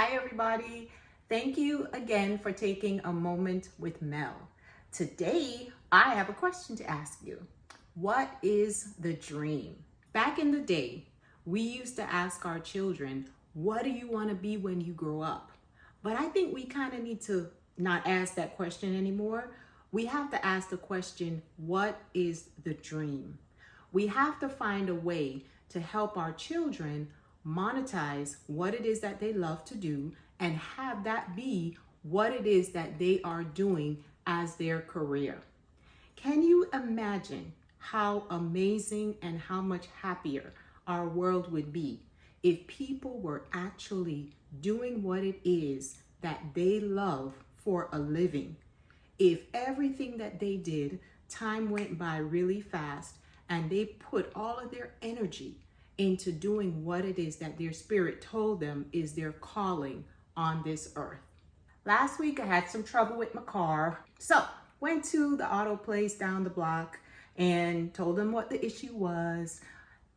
Hi, everybody. Thank you again for taking a moment with Mel. Today, I have a question to ask you. What is the dream? Back in the day, we used to ask our children, what do you want to be when you grow up? But I think we kind of need to not ask that question anymore. We have to ask the question, what is the dream? We have to find a way to help our children monetize what it is that they love to do and have that be what it is that they are doing as their career. Can you imagine how amazing and how much happier our world would be if people were actually doing what it is that they love for a living? If everything that they did, time went by really fast and they put all of their energy into doing what it is that their spirit told them is their calling on this earth. Last week I had some trouble with my car, so went to the auto place down the block and told them what the issue was.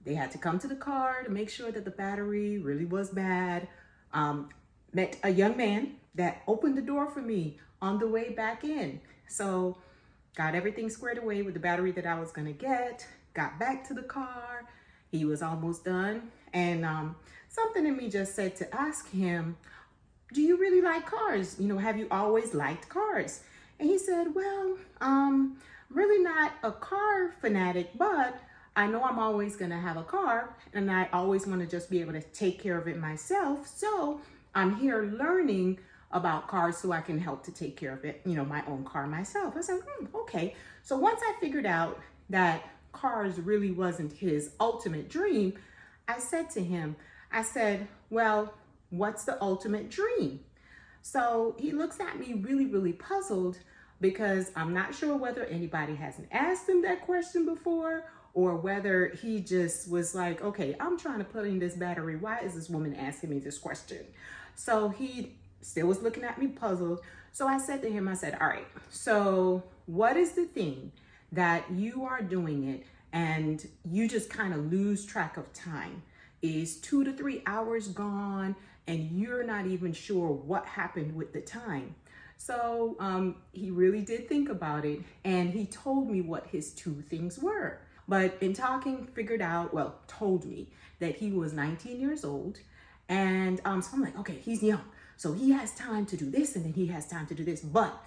They had to come to the car to make sure that the battery really was bad. Met a young man that opened the door for me on the way back in. So got everything squared away with the battery that I was gonna get, got back to the car. He was almost done. And something in me just said to ask him, do you really like cars? You know, have you always liked cars? And he said, well, really not a car fanatic, but I know I'm always gonna have a car and I always wanna just be able to take care of it myself. So I'm here learning about cars so I can help to take care of it, you know, my own car myself. I said, okay. So once I figured out that cars really wasn't his ultimate dream, I said to him, I said, well, what's the ultimate dream? So he looks at me really, really puzzled because I'm not sure whether anybody hasn't asked him that question before or whether he just was like, okay, I'm trying to put in this battery. Why is this woman asking me this question? So he still was looking at me puzzled. So I said to him, I said, all right, so what is the thing that you are doing it and you just kind of lose track of time? Is 2 to 3 hours gone and you're not even sure what happened with the time? So he really did think about it and he told me what his two things were. But in talking, told me that he was 19 years old. And so I'm like, okay, he's young. So he has time to do this and then he has time to do this. But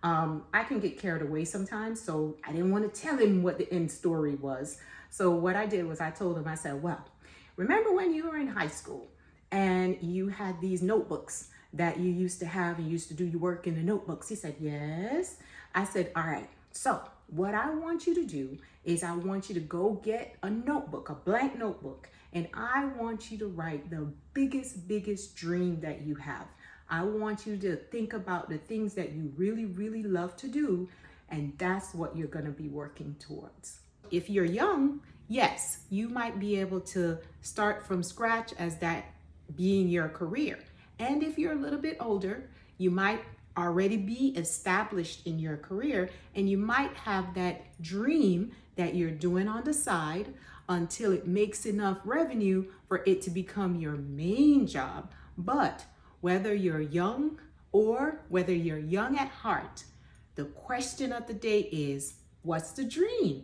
I can get carried away sometimes. So I didn't want to tell him what the end story was. So what I did was I told him, I said, well, remember when you were in high school and you had these notebooks that you used to have and used to do your work in the notebooks? He said, yes. I said, all right. So what I want you to do is I want you to go get a notebook, a blank notebook, and I want you to write the biggest dream that you have. I want you to think about the things that you really, really love to do, and that's what you're going to be working towards. If you're young, yes, you might be able to start from scratch as that being your career. And if you're a little bit older, you might already be established in your career and you might have that dream that you're doing on the side until it makes enough revenue for it to become your main job. But whether you're young or whether you're young at heart, the question of the day is, what's the dream?